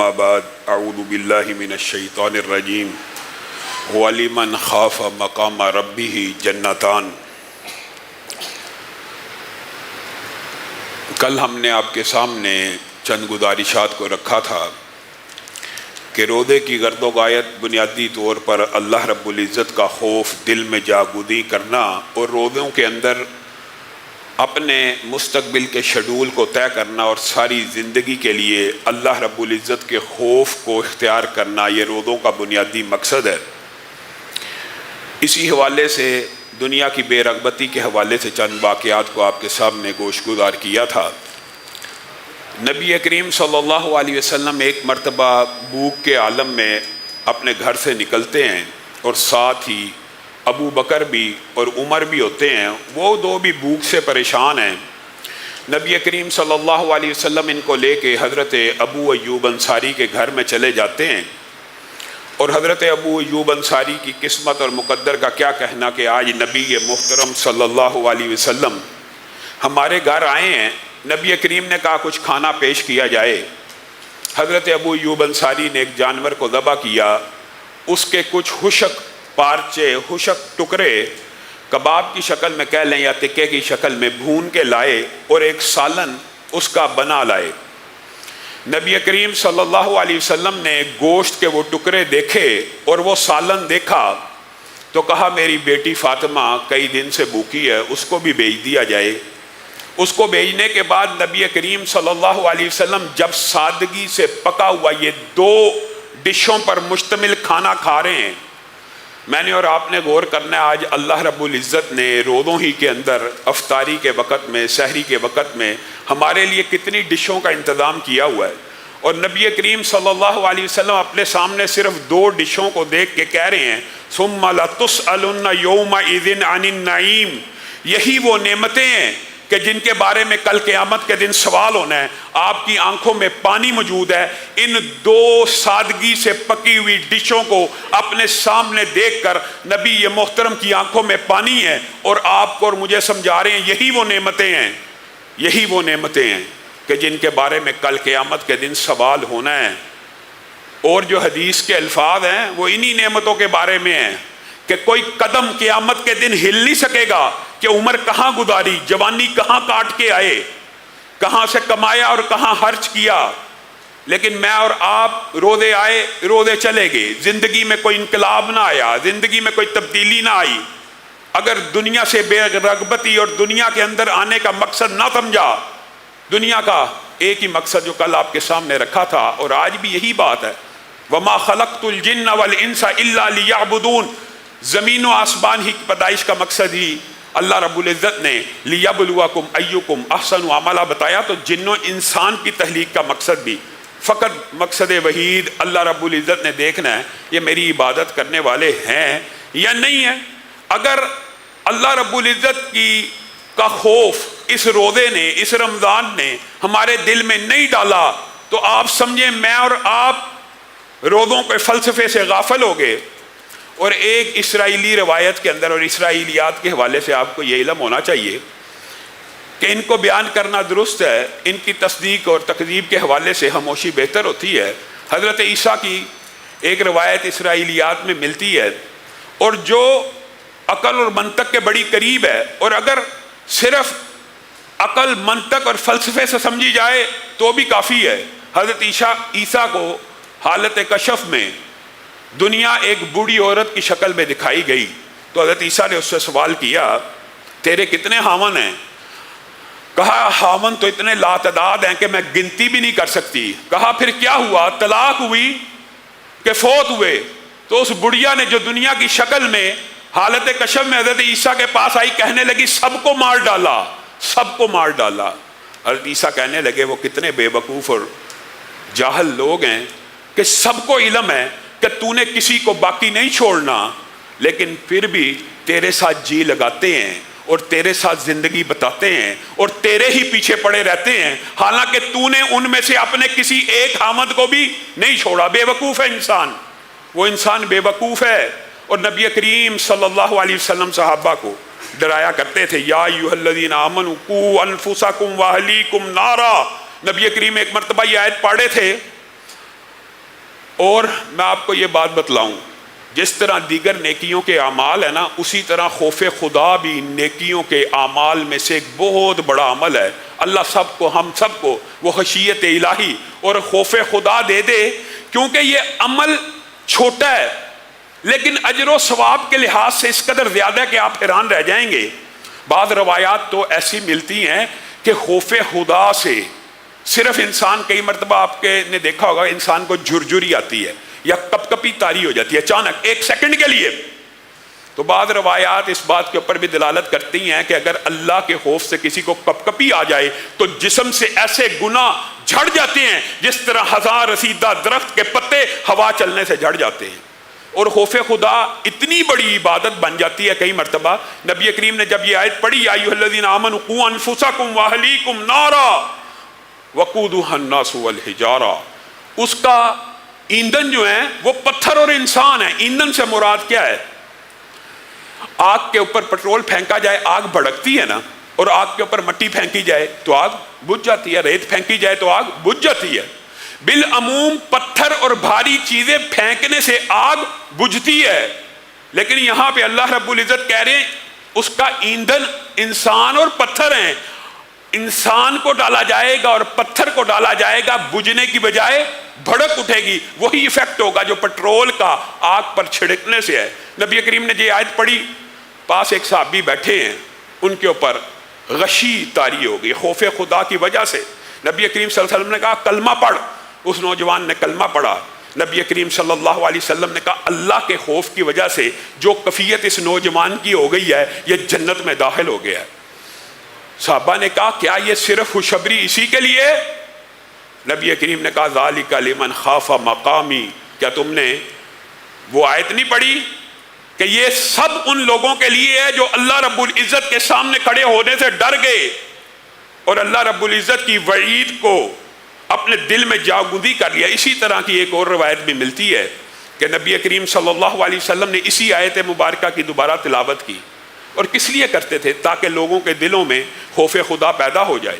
اما بعد اعوذ باللہ من الشیطان الرجیم وَلِمَنْ خَافَ مَقَامَ رَبِّهِ جنتان۔ کل ہم نے آپ کے سامنے چند گزارشات کو رکھا تھا کہ روزے کی گرد و غایت بنیادی طور پر اللہ رب العزت کا خوف دل میں جاگودی کرنا اور روزوں کے اندر اپنے مستقبل کے شیڈول کو طے کرنا اور ساری زندگی کے لیے اللہ رب العزت کے خوف کو اختیار کرنا، یہ روزوں کا بنیادی مقصد ہے۔ اسی حوالے سے دنیا کی بے رغبتی کے حوالے سے چند واقعات کو آپ کے سامنے گوش گزار کیا تھا۔ نبی کریم صلی اللہ علیہ وسلم ایک مرتبہ بھوک کے عالم میں اپنے گھر سے نکلتے ہیں اور ساتھ ہی ابو بکر بھی اور عمر بھی ہوتے ہیں، وہ دو بھی بھوک سے پریشان ہیں۔ نبی کریم صلی اللہ علیہ وسلم ان کو لے کے حضرت ابو ایوب انصاری کے گھر میں چلے جاتے ہیں، اور حضرت ابو ایوب انصاری کی قسمت اور مقدر کا کیا کہنا کہ آج نبی محترم صلی اللہ علیہ وسلم ہمارے گھر آئے ہیں۔ نبی کریم نے کہا کچھ کھانا پیش کیا جائے۔ حضرت ابو ایوب انصاری نے ایک جانور کو ذبح کیا، اس کے کچھ خشک پارچے، خشک ٹکڑے کباب کی شکل میں کہہ لیں یا تکے کی شکل میں بھون کے لائے اور ایک سالن اس کا بنا لائے۔ نبی کریم صلی اللہ علیہ وسلم نے گوشت کے وہ ٹکڑے دیکھے اور وہ سالن دیکھا تو کہا میری بیٹی فاطمہ کئی دن سے بھوکی ہے، اس کو بھی بھیج دیا جائے۔ اس کو بھیجنے کے بعد نبی کریم صلی اللہ علیہ وسلم جب سادگی سے پکا ہوا یہ دو ڈشوں پر مشتمل کھانا کھا رہے ہیں، میں نے اور آپ نے غور کرنا ہے آج اللہ رب العزت نے روزوں ہی کے اندر افطاری کے وقت میں، سحری کے وقت میں ہمارے لیے کتنی ڈشوں کا انتظام کیا ہوا ہے، اور نبی کریم صلی اللہ علیہ وسلم اپنے سامنے صرف دو ڈشوں کو دیکھ کے کہہ رہے ہیں ثم لتسألن یومئذ عن النعیم۔ یہی وہ نعمتیں ہیں کہ جن کے بارے میں کل قیامت کے دن سوال ہونا ہے۔ آپ کی آنکھوں میں پانی موجود ہے، ان دو سادگی سے پکی ہوئی ڈشوں کو اپنے سامنے دیکھ کر نبی یہ محترم کی آنکھوں میں پانی ہے، اور آپ کو اور مجھے سمجھا رہے ہیں یہی وہ نعمتیں ہیں، یہی وہ نعمتیں ہیں کہ جن کے بارے میں کل قیامت کے دن سوال ہونا ہے۔ اور جو حدیث کے الفاظ ہیں وہ انہی نعمتوں کے بارے میں ہیں کہ کوئی قدم قیامت کے دن ہل نہیں سکے گا کہ عمر کہاں گزاری، جوانی کہاں کاٹ کے آئے، کہاں سے کمایا اور کہاں خرچ کیا، لیکن میں اور آپ روزے آئے روزے چلے گئے، زندگی میں کوئی انقلاب نہ آیا، زندگی میں کوئی تبدیلی نہ آئی۔ اگر دنیا سے بے رغبتی اور دنیا کے اندر آنے کا مقصد نہ سمجھا، دنیا کا ایک ہی مقصد جو کل آپ کے سامنے رکھا تھا اور آج بھی یہی بات ہے، وَمَا خَلَقْتُ الْجِنَّ وَالْإِنسَ إِلَّا لِيَعْبُدُونَ۔ زمین و آسمان ہی کی پیدائش کا مقصد ہی اللہ رب العزت نے لیبلوکم ایکم احسن عملا بتایا، تو جن و انسان کی تخلیق کا مقصد بھی فقط مقصد وحید اللہ رب العزت نے دیکھنا ہے یہ میری عبادت کرنے والے ہیں یا نہیں ہیں۔ اگر اللہ رب العزت کا خوف اس روزے نے، اس رمضان نے ہمارے دل میں نہیں ڈالا تو آپ سمجھیں میں اور آپ روزوں کے فلسفے سے غافل ہو گئے۔ اور ایک اسرائیلی روایت کے اندر اور اسرائیلیات کے حوالے سے آپ کو یہ علم ہونا چاہیے کہ ان کو بیان کرنا درست ہے، ان کی تصدیق اور تکذیب کے حوالے سے خاموشی بہتر ہوتی ہے۔ حضرت عیسیٰ کی ایک روایت اسرائیلیات میں ملتی ہے اور جو عقل اور منطق کے بڑی قریب ہے، اور اگر صرف عقل، منطق اور فلسفے سے سمجھی جائے تو بھی کافی ہے۔ حضرت عیسیٰ کو حالت کشف میں دنیا ایک بوڑھی عورت کی شکل میں دکھائی گئی، تو حضرت عیسیٰ نے اس سے سوال کیا تیرے کتنے خاوند ہیں؟ کہا خاوند تو اتنے لاتعداد ہیں کہ میں گنتی بھی نہیں کر سکتی۔ کہا پھر کیا ہوا؟ طلاق ہوئی کہ فوت ہوئے؟ تو اس بڑھیا نے جو دنیا کی شکل میں حالت کشف میں حضرت عیسیٰ کے پاس آئی کہنے لگی سب کو مار ڈالا، سب کو مار ڈالا۔ حضرت عیسیٰ کہنے لگے وہ کتنے بے وقوف اور جاہل لوگ ہیں کہ سب کو علم ہے کہ تو نے کسی کو باقی نہیں چھوڑنا، لیکن پھر بھی تیرے ساتھ جی لگاتے ہیں اور تیرے ساتھ زندگی بتاتے ہیں اور تیرے ہی پیچھے پڑے رہتے ہیں، حالانکہ تو نے ان میں سے اپنے کسی ایک خامد کو بھی نہیں چھوڑا۔ بے وقوف ہے انسان، وہ انسان بے وقوف ہے۔ اور نبی کریم صلی اللہ علیہ وسلم صحابہ کو ڈرایا کرتے تھے یا ایھا الذین آمنوا قوا انفسکم واہلیکم نارا۔ نبی کریم ایک مرتبہ یہ آیت پڑھے تھے اور میں آپ کو یہ بات بتلاؤں، جس طرح دیگر نیکیوں کے اعمال ہے نا، اسی طرح خوف خدا بھی نیکیوں کے اعمال میں سے ایک بہت بڑا عمل ہے۔ اللہ سب کو، ہم سب کو وہ خشیت الہی اور خوف خدا دے دے، کیونکہ یہ عمل چھوٹا ہے لیکن اجر و ثواب کے لحاظ سے اس قدر زیادہ ہے کہ آپ حیران رہ جائیں گے۔ بعض روایات تو ایسی ملتی ہیں کہ خوف خدا سے صرف انسان، کئی مرتبہ آپ کے نے دیکھا ہوگا انسان کو جھرجھری آتی ہے یا کپ کپی طاری ہو جاتی ہے اچانک ایک سیکنڈ کے لیے، تو بعض روایات اس بات کے اوپر بھی دلالت کرتی ہیں کہ اگر اللہ کے خوف سے کسی کو کپ کپی آ جائے تو جسم سے ایسے گناہ جھڑ جاتے ہیں جس طرح ہزار رسیدہ درخت کے پتے ہوا چلنے سے جھڑ جاتے ہیں۔ اور خوف خدا اتنی بڑی عبادت بن جاتی ہے کئی مرتبہ۔ نبی کریم نے جب یہ آیت پڑھی، یا ایھا الذین آمنوا قوا انفسکم واہلیکم نارا وقودھا الناس والحجارہ، اس کا ایندھن جو ہے وہ پتھر اور انسان ہے۔ ایندھن سے مراد کیا ہے؟ آگ کے اوپر پٹرول پھینکا جائے آگ بھڑکتی ہے نا، اور آگ کے اوپر مٹی پھینکی جائے تو آگ بجھ جاتی ہے، ریت پھینکی جائے تو آگ بجھ جاتی ہے۔ بالعموم پتھر اور بھاری چیزیں پھینکنے سے آگ بجھتی ہے، لیکن یہاں پہ اللہ رب العزت کہہ رہے ہیں اس کا ایندھن انسان اور پتھر ہیں۔ انسان کو ڈالا جائے گا اور پتھر کو ڈالا جائے گا، بجھنے کی بجائے بھڑک اٹھے گی، وہی ایفیکٹ ہوگا جو پٹرول کا آگ پر چھڑکنے سے ہے۔ نبی کریم نے یہ آیت پڑھی، پاس ایک صحابی بیٹھے ہیں، ان کے اوپر غشی طاری ہو گئی خوف خدا کی وجہ سے۔ نبی کریم صلی اللہ علیہ وسلم نے کہا کلمہ پڑھ، اس نوجوان نے کلمہ پڑھا۔ نبی کریم صلی اللہ علیہ وسلم نے کہا اللہ کے خوف کی وجہ سے جو کفیت اس نوجوان کی ہو گئی ہے یہ جنت میں داخل ہو گیا ہے۔ صحابہ نے کہا کیا یہ صرف خوشخبری اسی کے لیے؟ نبی کریم نے کہا ذالک لمن خاف مقامی، کیا تم نے وہ آیت نہیں پڑھی کہ یہ سب ان لوگوں کے لیے ہے جو اللہ رب العزت کے سامنے کھڑے ہونے سے ڈر گئے اور اللہ رب العزت کی وعید کو اپنے دل میں جاگودی کر لیا۔ اسی طرح کی ایک اور روایت بھی ملتی ہے کہ نبی کریم صلی اللہ علیہ وسلم نے اسی آیت مبارکہ کی دوبارہ تلاوت کی، اور کس لیے کرتے تھے؟ تاکہ لوگوں کے دلوں میں خوف خدا پیدا ہو جائے۔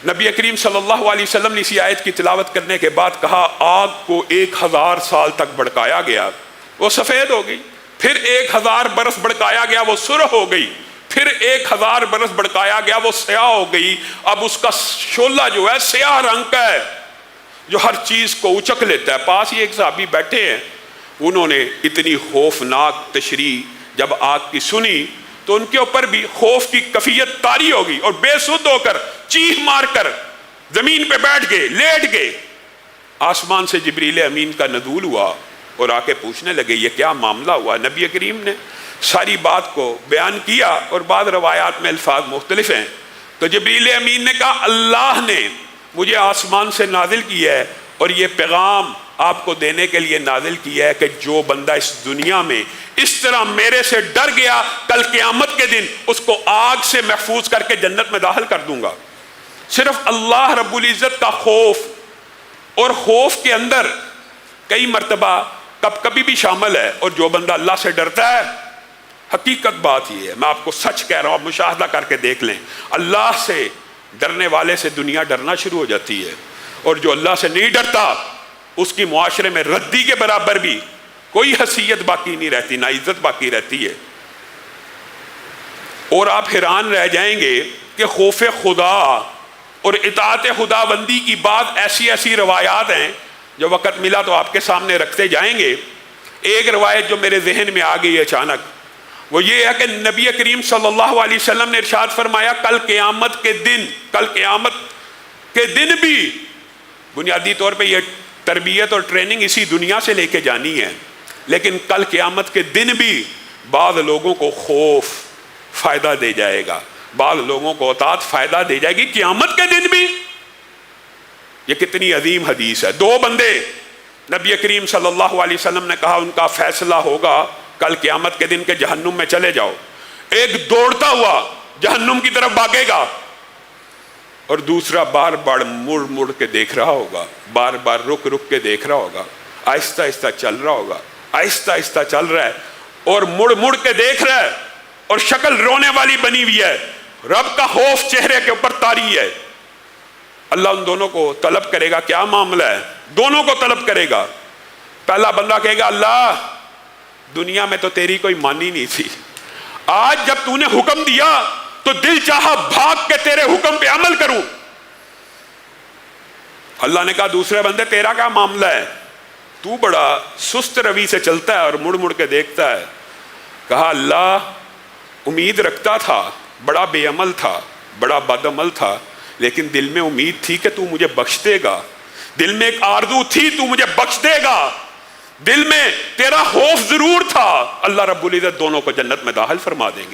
نبی کریم صلی اللہ علیہ وسلم نے اسی آیت کی تلاوت کرنے کے بعد کہا آگ کو 1000 سال تک بھڑکایا گیا، وہ سفید ہو گئی، پھر 1000 برس بھڑکایا گیا، وہ سرخ ہو گئی، پھر 1000 برس بھڑکایا گیا، وہ سیاہ ہو گئی۔ اب اس کا شعلہ جو ہے سیاہ رنگ کا ہے جو ہر چیز کو اچک لیتا ہے۔ پاس ہی ایک صحابی بیٹھے ہیں، انہوں نے اتنی خوفناک تشریح جب آگ کی سنی تو ان کے اوپر بھی خوف کی کفیت طاری ہو گئی، اور بے سدھ ہو کر چیخ مار کر زمین پہ بیٹھ گئے، لیٹ گئے۔ آسمان سے جبریل امین کا نزول ہوا اور آ کے پوچھنے لگے یہ کیا معاملہ ہوا؟ نبی کریم نے ساری بات کو بیان کیا، اور بعض روایات میں الفاظ مختلف ہیں۔ تو جبریل امین نے کہا اللہ نے مجھے آسمان سے نازل کیا ہے اور یہ پیغام آپ کو دینے کے لیے نازل کیا ہے کہ جو بندہ اس دنیا میں اس طرح میرے سے ڈر گیا، کل قیامت کے دن اس کو آگ سے محفوظ کر کے جنت میں داخل کر دوں گا۔ صرف اللہ رب العزت کا خوف، اور خوف کے اندر کئی مرتبہ کب کبھی بھی شامل ہے، اور جو بندہ اللہ سے ڈرتا ہے، حقیقت بات یہ ہے، میں آپ کو سچ کہہ رہا ہوں، آپ مشاہدہ کر کے دیکھ لیں، اللہ سے ڈرنے والے سے دنیا ڈرنا شروع ہو جاتی ہے، اور جو اللہ سے نہیں ڈرتا اس کی معاشرے میں ردی کے برابر بھی کوئی حیثیت باقی نہیں رہتی، نہ عزت باقی رہتی ہے۔ اور آپ حیران رہ جائیں گے کہ خوف خدا اور اطاعت خدا بندی کی بات ایسی روایات ہیں جو وقت ملا تو آپ کے سامنے رکھتے جائیں گے۔ ایک روایت جو میرے ذہن میں آ گئی اچانک، وہ یہ ہے کہ نبی کریم صلی اللہ علیہ وسلم نے ارشاد فرمایا کل قیامت کے دن بھی، بنیادی طور پہ یہ تربیت اور ٹریننگ اسی دنیا سے لے کے جانی ہے، لیکن کل قیامت کے دن بھی بعض لوگوں کو خوف فائدہ دے جائے گا، بعض لوگوں کو اطاعت فائدہ دے جائے گی قیامت کے دن بھی۔ یہ کتنی عظیم حدیث ہے۔ 2 بندے نبی کریم صلی اللہ علیہ وسلم نے کہا ان کا فیصلہ ہوگا کل قیامت کے دن کے جہنم میں چلے جاؤ۔ ایک دوڑتا ہوا جہنم کی طرف بھاگے گا، اور دوسرا بار بار مڑ کے دیکھ رہا ہوگا، بار بار رک کے دیکھ رہا ہوگا، آہستہ آہستہ چل رہا ہوگا، آہستہ آہستہ چل رہا ہے اور مڑ کے دیکھ رہا ہے، اور شکل رونے والی بنی ہوئی ہے، رب کا خوف چہرے کے اوپر طاری ہے۔ اللہ ان دونوں کو طلب کرے گا کیا معاملہ ہے؟ دونوں کو طلب کرے گا. پہلا بندہ کہے گا اللہ دنیا میں تو تیری کوئی مانی نہیں تھی, آج جب تو نے حکم دیا تو دل چاہا بھاگ کے تیرے حکم پہ عمل کروں. اللہ نے کہا دوسرے بندے تیرا کیا معاملہ ہے, تو بڑا سست روی سے چلتا ہے اور مڑ مڑ کے دیکھتا ہے. کہا اللہ امید رکھتا تھا, بڑا بے عمل تھا, بڑا بد عمل تھا, لیکن دل میں امید تھی کہ تو مجھے بخش دے گا, دل میں ایک آرزو تھی تو مجھے بخش دے گا, دل میں تیرا خوف ضرور تھا. اللہ رب العزت دونوں کو جنت میں داخل فرما دیں گے.